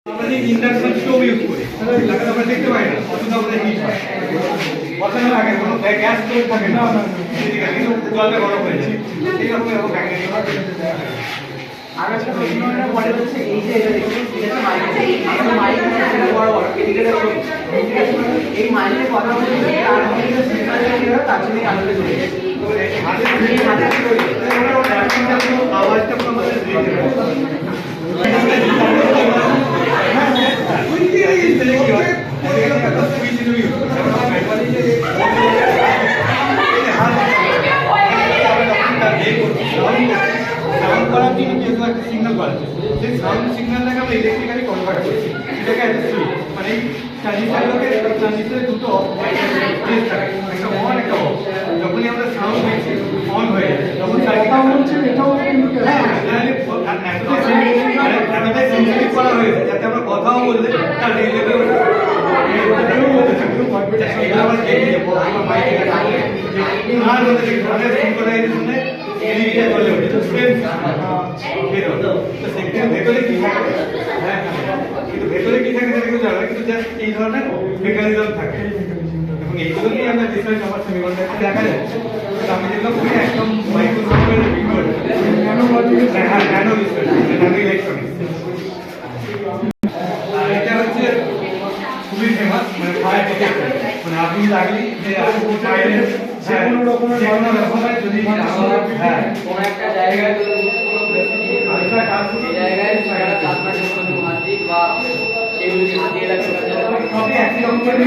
আমরা যে induction stove use করি লাগাতে আমরা দেখতে পাই না অথচ আমাদের হিট হয় বসানোর আগে কোনো গ্যাস স্টোভ থাকে না কিন্তু জলটা গরম হয়ে যায় এইরকম এরকম প্যাকেজিং আর একটা প্রশ্ন মনে হচ্ছে এই যে এটা মাইক বড় বড় এই মাইকের কথা বলতে তার মধ্যে যে সিগন্যাল তার জন্য আলোচনা করি আওয়াজটা পুরো আমাদের সাউন্ড করার জন্য যেহেতু একটা সিগন্যাল বাড়ছে সেই সাউন্ড সিগন্যালটাকে আমরা ইলেকট্রিক্যালি কনভার্ট করছি এটাকে একটা সুইচ মানে এই ট্রানজিস্টারে দুটো প্লেস থাকে একটা অন একটা অফ যখনই আমরা সাউন্ড দিচ্ছি অন হয়ে যায় তখন এতটাই সেন্সিটিভ করা হয়েছে যাতে আমরা কথাও বললে তার রিলেটেড আমরা দেখি যে মাইকে আর বলতে অনেক সিঙ্কোনাইজেশনে শুনে এলইডিটা জ্বলে ওঠে তো ফ্রেন্ড তো সেখানে ভেতরে কি থাকে হ্যাঁ কিন্তু ভেতরে কি থাকে সেটা কেউ জানে না কিন্তু জাস্ট এই ধরনের মেকানিজম থাকে এবং এইগুলো নিয়ে আমরা রিসার্চ আমার সেমিকন্ডাক্টর দেখা যাচ্ছে আমি যেগুলো করি একদম মাইক্রোস্কোপের video nano research nano electronics আর এটা হচ্ছে খুবই ফেমাস মানে ফায়ার ডিটেক্টর মানে আপনি লাগলি যে ফায়ারের কোনো রকমের যদি হ্যাঁ কোন একটা জায়গায় জায়গায় চাপনা যখন হাতিক বা সেগুলো যে হাতিয়ে লাগবে সবই একই রকমের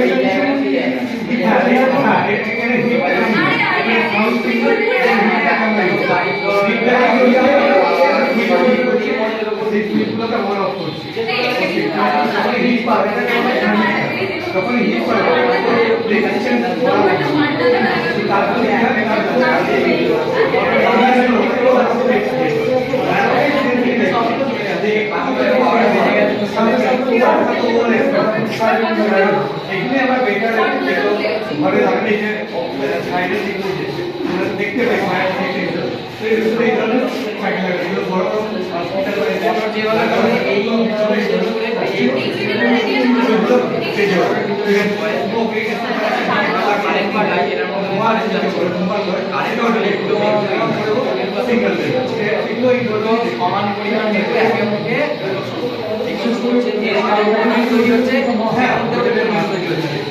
যখন হিট পাবে এগুলি আমার বেটার ঘরে লাগলে যে সাইডের দিকে দেখতে পাই মায়ের থেকে এই ধরনের এগুলো বড় সমান পরিমাণ একে মুখে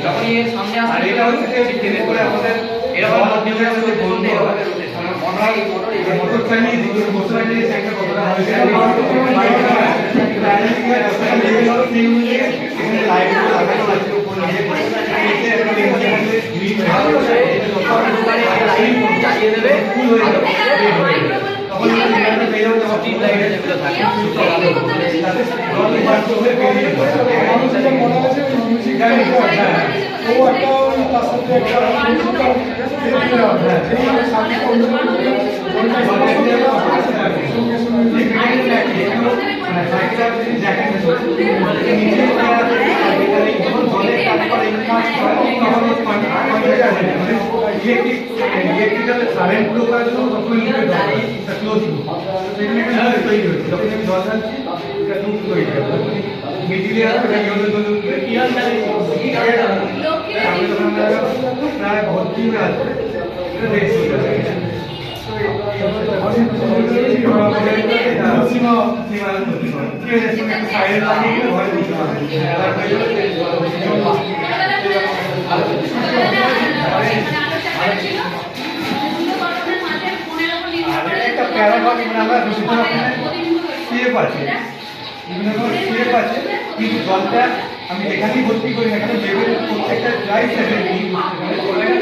যখন এর সামনে আসে এটা হচ্ছে ট্রেনে করে আমাদের এরকম বন্ধে মোটর চালিয়ে দিকে মোটর চালিয়ে একটা কথা হয়েছে লাইট লাগানো আছে উপরে চালিয়ে দেবে ফুল হয়ে যাবে তখন টিপ লাইটে যেগুলো থাকে ইলেকট্রিক্যাল কারেন্ট ফ্লো করার জন্য তখন ক্লোজ সেখানে একটা তৈরি হচ্ছে যখন আমি জল ঢালছি এটা লুপ তৈরি হবে মিডিলে প্রায় ভর্তি হয়ে আছে কিন্তু জলটা আমি এখানেই ভর্তি করি না এখানে লেভেল প্রত্যেকটা ড্রাই সেভেন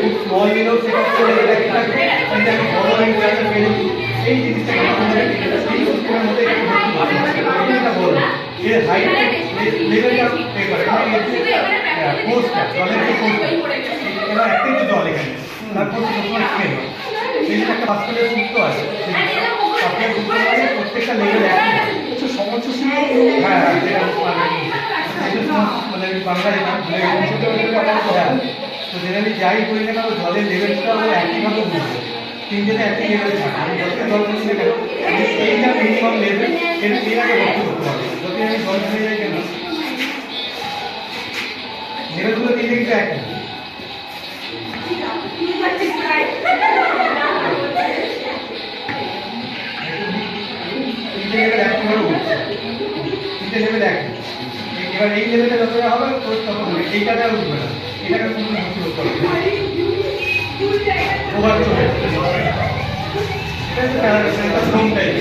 খুব স্মল নিলেও সেটা করে আমি বড় হয়ে ফেলে এই জিনিসটা এই সিস্টেমের মধ্যে এটা বলবো এর হাইট লেভেলটা পে করে পোস্টটা জলের যে পোস্টটা এবার একটাই তো জল এখানে তারপর সবসময় স্মেল হয় সেই জন্য একটা হসপিটালের সূত্র আছে আপনার প্রত্যেকটা লেভেল একই সমস্ত হ্যাঁ মানে বাংলায় তো জেনারেলি যাই করি না কেন জলের লেভেলটা আমরা একইভাবে বুঝবো তিনজনে একই লেভেল থাকে আমি যতটা জল বলছি না কেন এইটা মিনিমাম লেভেল এর আগে ভর্তি করতে হবে যদি আমি জল হয়ে যাই কেন কিন্তু এক না। তিনটে লেভেল এক করে উঠছে, তিনটে লেভেল এক। এবার এই লেভেলে যতটা হবে তোর তত হবে, এইটাতে আর উঠবে না, এটাকে কোনো কিছু করতে হবে না। ওভার চলে যাচ্ছে। এটা হচ্ছে প্যারামেডিক্যাল ফ্রম টাইপ।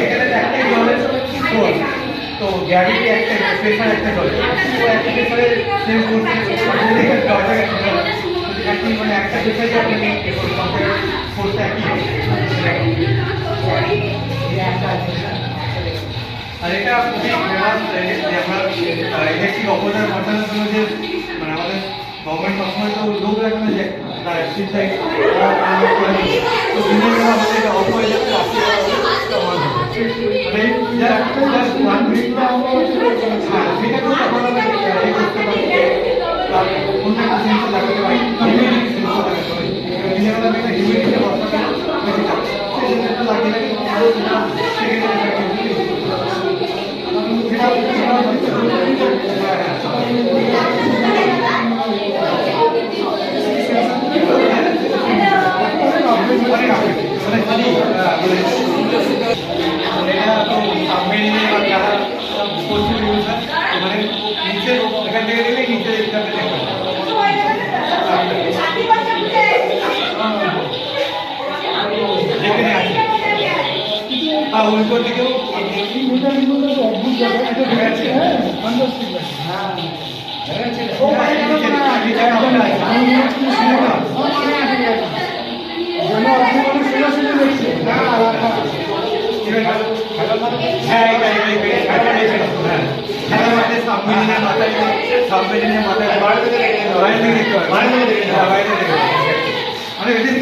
এখানে একটাই জলের ফোর্স, তো গ্র্যাভিটি একটা, প্রেশার একটা জলে, তো একটা প্রেশারে সেম ফোর্স একই, মানে একটা প্রেশারে আপনি ফোর্সটা একই হবে। আর এটা খুবই ফেমাস যে আমরা ইলেকট্রিক অপোজার বসানোর জন্য যে মানে আমাদের গভর্নমেন্ট সবসময় তো লোক রাখে না যে সুইসাইড তো দিনের বেলা আমাদের এটা অফ হয়ে যাচ্ছে, মানে জাস্ট 1 মিনিট সেটা তো তখন আমরা এই করতে পারি, তার অন্য একটা সেন্সর লাগাতে পারি, হিউমিডিটি সেন্সর লাগাতে পারি। দিনের বেলা আমি একটা হিউমিডিটি বসাতে বেশি থাকে, সেই সেন্সরটা লাগিয়ে লাগে আরও সেটা সেকেন্ডে উল্টো দিকেও অদ্ভুত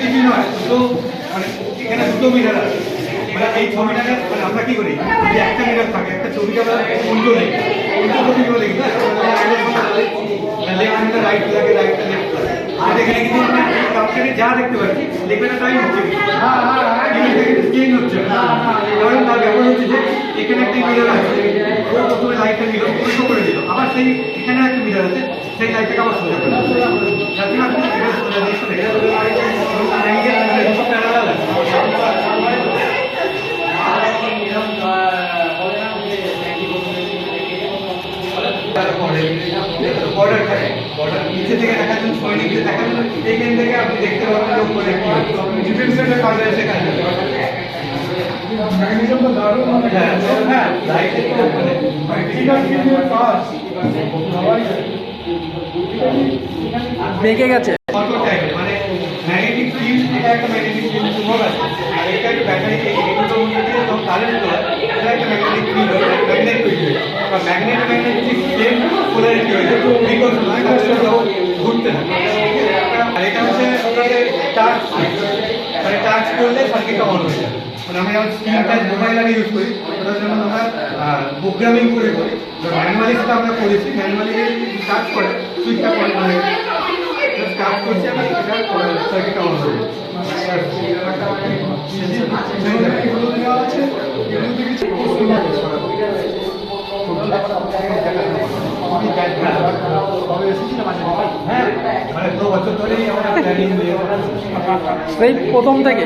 কিছু নয়, তো মানে এখানে দুটো মিটার আছে, মানে এই ছবিটাকে মানে আমরা কি করি যে একটা মিটার থাকে, একটা ছবিটা আমরা উল্টো নেই, উল্টো ছবি করে দেখি না, লেফট মিটার রাইট লাগে, রাইটটা লেফট লাগে। আর এখানে কিন্তু আমরা কাপটারে যা দেখতে পাচ্ছি লেখাটা টাইম হচ্ছে, চেঞ্জ হচ্ছে, কারণ তার ব্যাপার হচ্ছে যে এখানে একটা মিটার আছে, ও প্রথমে লাইটটা নিল, উল্টো করে দিল, আবার সেই এখানে একটা মিটার আছে, সেই লাইটটাকে আবার সোজা করে দিল, যাতে আপনি সোজা জিনিসটা দেখে প্যারালাল আছে। বর্ডার থাকে, বর্ডার নিচে থেকে দেখার জন্য, সৈনিককে দেখার জন্য এইখান থেকে আপনি দেখতে পাবেন লোক করে ডিফেন্সের কাজ আছে, কাজ বেঁকে গেছে মানে ম্যাগনেটিক ফিল্ড, এটা একটা ম্যাগনেটিক ফিল্ড চুম্বক আছে, আর এটা একটা ব্যাটারি, এই দুটোর মধ্যে দিয়ে যখন কারেন্ট হয় এটা একটা ম্যাগনেটিক ফিল্ড হয়, ম্যাগনেট তৈরি হয়, বা ম্যাগনেটিক সেম পোলারিটি হয়ে যায়, বিকজ ঘুরতে থাকে। আর এটা হচ্ছে আপনাদের টাচ, মানে টাচ করলে সার্কিটটা অন হয়ে যায়। মানে আমরা যেমন স্ক্রিন টাচ মোবাইল আগে ইউজ করি, ওটা যেমন আমরা প্রোগ্রামিং করে করি, ম্যানুয়ালি সেটা আমরা করেছি, ম্যানুয়ালি টাচ করে সুইচটা করে মানে কাজ করছি আমি, এটা সার্কিটটা অন হয়ে যায়। হ্যাঁ, মানে 2 বছর ধরেই আমরা প্ল্যানিং সেই প্রথম থেকে